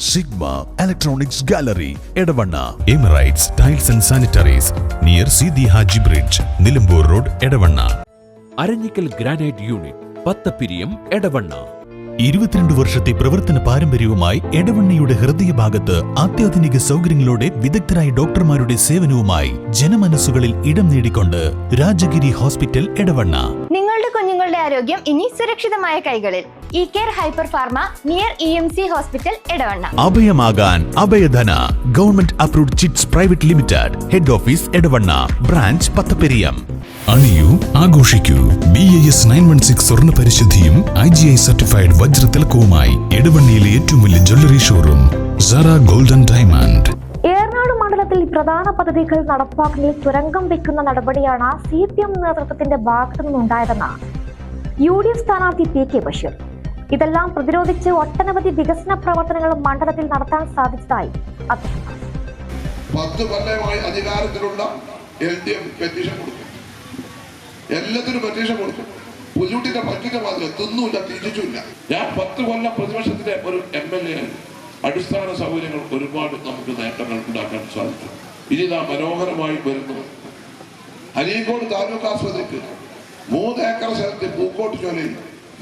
Sigma electronics gallery Edavanna. Emirates tiles and sanitaries near Seethi Haji bridge, Nilambur road, Edavanna. Aranjikkal granite unit, Pathappiriyam, Edavanna. 22 വർഷത്തെ പ്രവർത്തന പാരമ്പര്യവുമായി എടവണ്ണയുടെ ഹൃദയഭാഗത്ത് അത്യാധുനിക സൗകര്യങ്ങളോടെ വിദഗ്ധരായ ഡോക്ടർമാരുടെ സേവനവുമായി ജനമനസ്സുകളിൽ ഇടം നേടിക്കൊണ്ട് രാജഗിരി ഹോസ്പിറ്റൽ, എടവണ്ണ. നിങ്ങളുടെ കുഞ്ഞുങ്ങളുടെ ആരോഗ്യം ഇനി സുരക്ഷിതമായ കൈകളിൽ. E care hyper pharma near EMC hospital, Edavanna. അഭയമാകാൻ Abhayadhana government approved chits private limited, head office Edavanna, branch Pathapiriyam. അണിയൂ, ആഘോഷിക്കൂ. BAS 916 സ്വർണ്ണ പരിശുദ്ധിയും IGI സർട്ടിഫൈഡ് വജ്ര തിലകവുമായി എടവണ്ണയിലെ ഏറ്റവും വലിയ jewellery showroom Sara golden diamond. Eranad മണ്ഡലത്തിൽ പ്രധാന പദ്ധതികൾ നടപ്പാക്കുന്നതിൽ തുരങ്കം വെക്കുന്ന നടപടിയാണ് CPM നേതൃത്വത്തിന്റെ ഭാഗത്തു നിന്നുണ്ടായതെന്ന് UDF സ്ഥാനാർത്ഥി PK ബഷീർ. ഇതെല്ലാം പ്രതിരോധിച്ച് ഒട്ടനവധി വികസന പ്രവർത്തനങ്ങൾ മണ്ഡലത്തിൽ നടത്താൻ സാധിച്ചതായി അദ്ദേഹം. 10 കൊല്ലമായി അധികാരത്തിലുള്ള LDF പെറ്റീഷൻ കൊടുത്തു, എല്ലാത്തിനും പെറ്റീഷൻ കൊടുത്തു. പുലിയൂട്ടിന്റെ പറ്റിന്റെ മാത്രമേ തിന്നൂല്ല, തിരിച്ചില്ല. ഞാൻ 10 കൊല്ലം പ്രതിപക്ഷത്തിലെ ഒരു MLA. അടിസ്ഥാന സൗകര്യങ്ങൾ ഒരുപാട് നമുക്ക് നേട്ടങ്ങൾ ഉണ്ടാക്കാൻ സാധിച്ചു. ഇനി നാം മനോഹരമായി വരുന്നു. അരീക്കോട് താലൂക്ക് ആസ്പത്രിക്ക് 3 ഏക്കർ സ്ഥലത്ത് പൂക്കോട്ട് ചോലയിൽ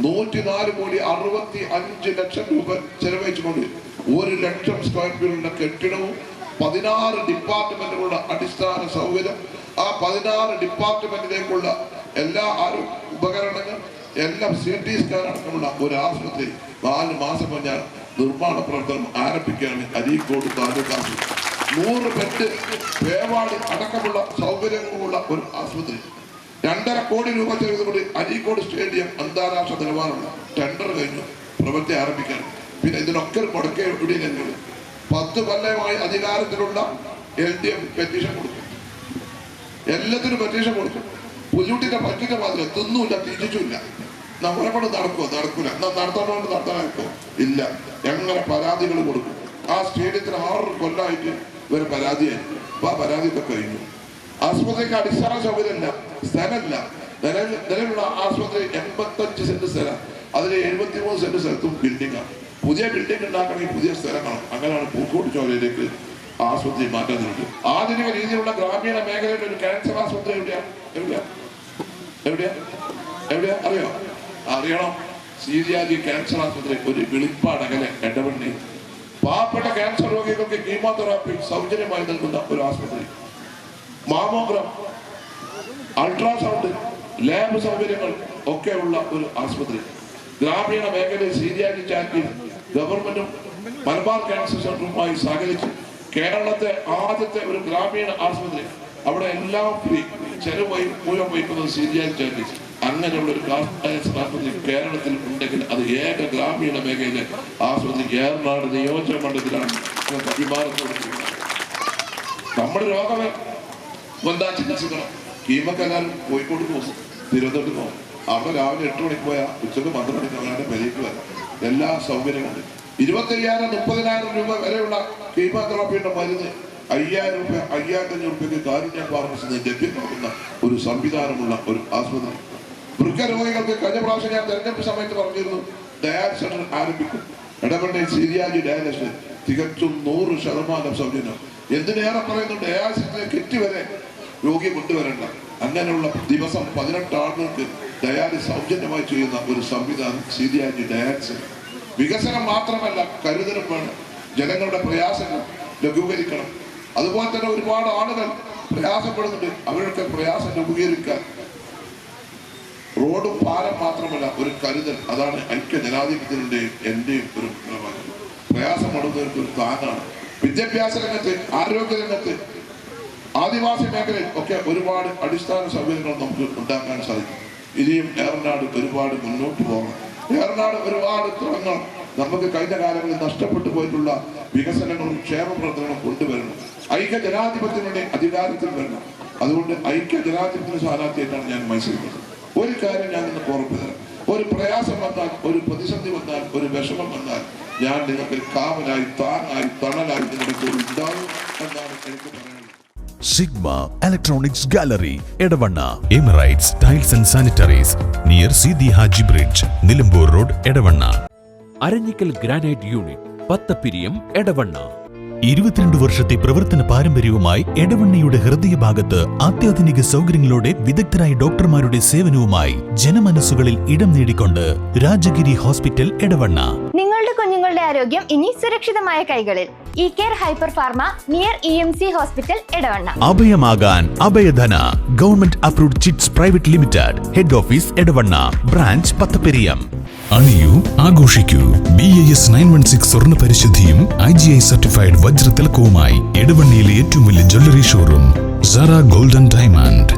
104,65 ലക്ഷം രൂപ ചെലവഴിച്ചുകൊണ്ട് 1 ലക്ഷം സ്ക്വയർ ഫീറ്റുള്ള കെട്ടിടവും 16 ഡിപ്പാർട്ട്മെന്റുകളുടെ അടിസ്ഥാന സൗകര്യം, ആ 16 ഡിപ്പാർട്ട്മെന്റിലേക്കുള്ള എല്ലാ ഉപകരണങ്ങൾ, എല്ലാം CT സ്കാൻ അടക്കമുള്ള ഒരു ആശുപത്രി 4 മാസം ഞാൻ നിർമ്മാണ പ്രവർത്തനം ആരംഭിക്കുകയാണ്. അരീക്കോട് താലൂക്ക് ആശുപത്രി 100 ബെഡ്, പേവാട് അടക്കമുള്ള സൗകര്യങ്ങളുള്ള ഒരു ആശുപത്രി. 2.5 കോടി രൂപ ചെലവുകൊണ്ട് അരീക്കോട് സ്റ്റേഡിയം അന്താരാഷ്ട്ര നിലവാരമുള്ള ടെൻഡർ കഴിഞ്ഞു, പ്രവൃത്തി ആരംഭിക്കാൻ. പിന്നെ ഇതിനൊക്കെ മുടക്കേ എവിടെയെങ്കിൽ 10 കൊല്ലമായി അധികാരത്തിലുള്ള LDF പെറ്റീഷൻ കൊടുത്തു, എല്ലാത്തിനും പെറ്റീഷൻ കൊടുത്തു. പുലിയൂട്ടിന്റെ പറ്റിന്റെ മാത്രമേ തിന്നൂല്ല, തിരിച്ചില്ല. നമ്മളെ കൊണ്ട് നടക്കുമോ? നടക്കൂല. നടത്താനോണ്ട് നടത്താനോ ഇല്ല. എങ്ങനെ പരാതികൾ കൊടുക്കും? ആ സ്റ്റേഡിയത്തിന് 6 കൊല്ലമായിട്ട് ഇവര് പരാതിയായി. അപ്പൊ ആ പരാതിയൊക്കെ കഴിഞ്ഞു. ആസ്പത്രിക്ക് അടിസ്ഥാന സൗകര്യമില്ല, സ്ഥലമില്ല. നിലവിലുള്ള ആസ്പത്രി 85 സെന്റ് സ്ഥലം, അതിൽ 73 സെന്റ് സ്ഥലത്തും ബിൽഡിംഗാണ്. പുതിയ ബിൽഡിംഗ് ഉണ്ടാക്കണമെങ്കിൽ പുതിയ സ്ഥലമാണ്. അങ്ങനെയാണ് പൂക്കോട്ട് ചോലയിലേക്ക് ആസ്പത്രി മാറ്റാൻ തുടങ്ങി. ആധുനിക രീതിയിലുള്ള ഗ്രാമീണ മേഖലയിൽ ഒരു ക്യാൻസർ ആസ്പത്രി എവിടെയാ അറിയോ? അറിയണം. സീരിയാജി ക്യാൻസർ ആസ്പത്രി ഒരു വെളിപ്പാടകലെ എടവണ്ണി. പാവപ്പെട്ട ക്യാൻസർ രോഗികൾക്ക് കീമോതെറാപ്പി സൗജന്യമായി നൽകുന്ന ഒരു ആസ്പത്രി. മാമോഗ്രാം, അൾട്രാസൗണ്ട്, ലാബ് സൗകര്യങ്ങൾ ഒക്കെ ഉള്ള ഒരു ആസ്പത്രി. ഗ്രാമീണ മേഖലയിൽ സീരിയാജി ചാരിറ്റി ഗവൺമെന്റും മലബാർ ക്യാൻസർ സെന്ററുമായി സഹകരിച്ച് കേരളത്തെ ആദ്യത്തെ ഒരു ഗ്രാമീണ ആസ്പത്രി. അവിടെ എല്ലാം ഫ്രീ, ചെലവ് മൂലം വഹിക്കുന്നത് സീരിയാജി ചാരിറ്റി. അങ്ങനെയുള്ള ഒരു ആസ്പത്രി കേരളത്തിൽ ഉണ്ടെങ്കിൽ അത് ഏക ഗ്രാമീണ മേഖലയിലെ ആസ്പത്രി ഏറനാട് നിയോജക മണ്ഡലത്തിലാണ് അഭിമാനത്തോടെ. നമ്മുടെ രോഗം എന്താ ചികിത്സിക്കണം? കീമക്കെല്ലാവരും കോഴിക്കോട് പോകും, തിരുവനന്തപുരത്ത് പോകും. അവിടെ രാവിലെ 8 മണിക്ക് പോയാൽ ഉച്ചക്ക് 12 മണിക്ക് അവരുടെ പെരേക്ക് വരാം. എല്ലാ സൗകര്യങ്ങളും 25,000-30,000 രൂപ വരെയുള്ള കീമോതെറാപ്പിയുടെ മരുന്ന് 5,000 രൂപ, 5,500 രൂപയ്ക്ക് കാരുണ്യ ഫാർമസിയിൽ ലഭ്യമാക്കുന്ന ഒരു സംവിധാനമുള്ള ഒരു ആസ്പത്രി. വൃക്കരോഗികൾക്ക് കഴിഞ്ഞ പ്രാവശ്യം ഞാൻ തെരഞ്ഞെടുപ്പ് സമയത്ത് പറഞ്ഞിരുന്നു, ഡയാലിസിസ് സെന്റർ ആരംഭിക്കും. എടവണ്ണയിൽ സീരിയാജി ഡയാലിസിസ് തികച്ചും 100% സൗജന്യം. എന്തിനേറെ പറയുന്നു, ഡയാലിസിസിലെ കിറ്റ് വരെ രോഗി കൊണ്ടുവരേണ്ട. അങ്ങനെയുള്ള ദിവസം 18 ആളുകൾക്ക് ഡയാലിസിസ് സൗജന്യമായി ചെയ്യുന്ന ഒരു സംവിധാനം സീരിയാജി ഡയാലിസിസ്. വികസനം മാത്രമല്ല, കരുതലും വേണം. ജനങ്ങളുടെ പ്രയാസങ്ങൾ ലഘൂകരിക്കണം. അതുപോലെ തന്നെ ഒരുപാട് ആളുകൾ പ്രയാസപ്പെടുന്നുണ്ട്. അവരുടെ പ്രയാസം ലഘൂകരിക്കാൻ റോഡും പാലം മാത്രമല്ല, ഒരു കരുതൽ. അതാണ് ഐക്യ ജനാധിപത്യത്തിന്റെയും എന്റെയും ഒരു പ്രയാസപ്പെടുന്നവർക്ക് ഒരു താങ്ങാണ്. വിദ്യാഭ്യാസ രംഗത്ത്, ആരോഗ്യ രംഗത്ത്, ആദിവാസി മേഖലയിൽ ഒക്കെ ഒരുപാട് അടിസ്ഥാന സൗകര്യങ്ങൾ നമുക്ക് ഉണ്ടാക്കാൻ സാധിക്കും. ഇനിയും ഏറനാട് ഒരുപാട് മുന്നോട്ട് പോകണം. ഏറനാട് ഒരുപാട് തുടങ്ങണം. നമുക്ക് കഴിഞ്ഞ കാലങ്ങളിൽ നഷ്ടപ്പെട്ടു പോയിട്ടുള്ള വികസനങ്ങളും ക്ഷേമ പ്രവർത്തനങ്ങളും കൊണ്ടുവരണം. ഐക്യ ജനാധിപത്യത്തിന്റെ അധികാരത്തിൽ വരണം. അതുകൊണ്ട് ഐക്യ ജനാധിപത്യ സ്ഥാനാർത്ഥിയായിട്ടാണ് ഞാൻ മത്സരിക്കുന്നത്. ഒരു കാര്യം ഞാൻ നിങ്ങൾക്ക് ഉറപ്പ് തരാം, ഒരു പ്രയാസം വന്നാൽ, ഒരു പ്രതിസന്ധി വന്നാൽ, ഒരു വിഷമം വന്നാൽ ഞാൻ നിങ്ങൾക്ക് കാവലായി, താങ്ങായി, തണലായി നിങ്ങളുടെ കൂടെ ഉണ്ടാവും എന്നാണ് എനിക്ക് പറയാനുള്ളത്. Sigma electronics gallery Edavanna. Emirates tiles and sanitaries near Seethi Haji bridge, Nilambur road, Edavanna. Aranjikkal granite unit, Pathappiriyam Edavanna. 22 വർഷത്തെ പ്രവർത്തന പാരമ്പര്യവുമായി എടവണ്ണയുടെ ഹൃദയഭാഗത്ത് അത്യാധുനിക സൗകര്യങ്ങളോടെ വിദഗ്ധരായ ഡോക്ടർമാരുടെ സേവനവുമായി ജനമനസ്സുകളിൽ ഇടം നേടിക്കൊണ്ട് രാജഗിരി ഹോസ്പിറ്റൽ എടവണ്ണ. നിങ്ങളുടെ കുഞ്ഞുങ്ങളുടെ ആരോഗ്യം ഇനി സുരക്ഷിതമായ കൈകളിൽ. E care hyper pharma near EMC hospital Edavanna. അഭയമാകാൻ Abhayadhana government approved chits private limited. Head office Edavanna, branch Pathapiriyam. അണിയൂ, ആഘോഷിക്കൂ. BAS 916 സ്വർണ്ണ പരിശുദ്ധിയും IGI സർട്ടിഫൈഡ് വജ്ര തിലകവുമായി എടവണ്ണയിലെ ഏറ്റവും വലിയ jewellery showroom Sara golden diamond.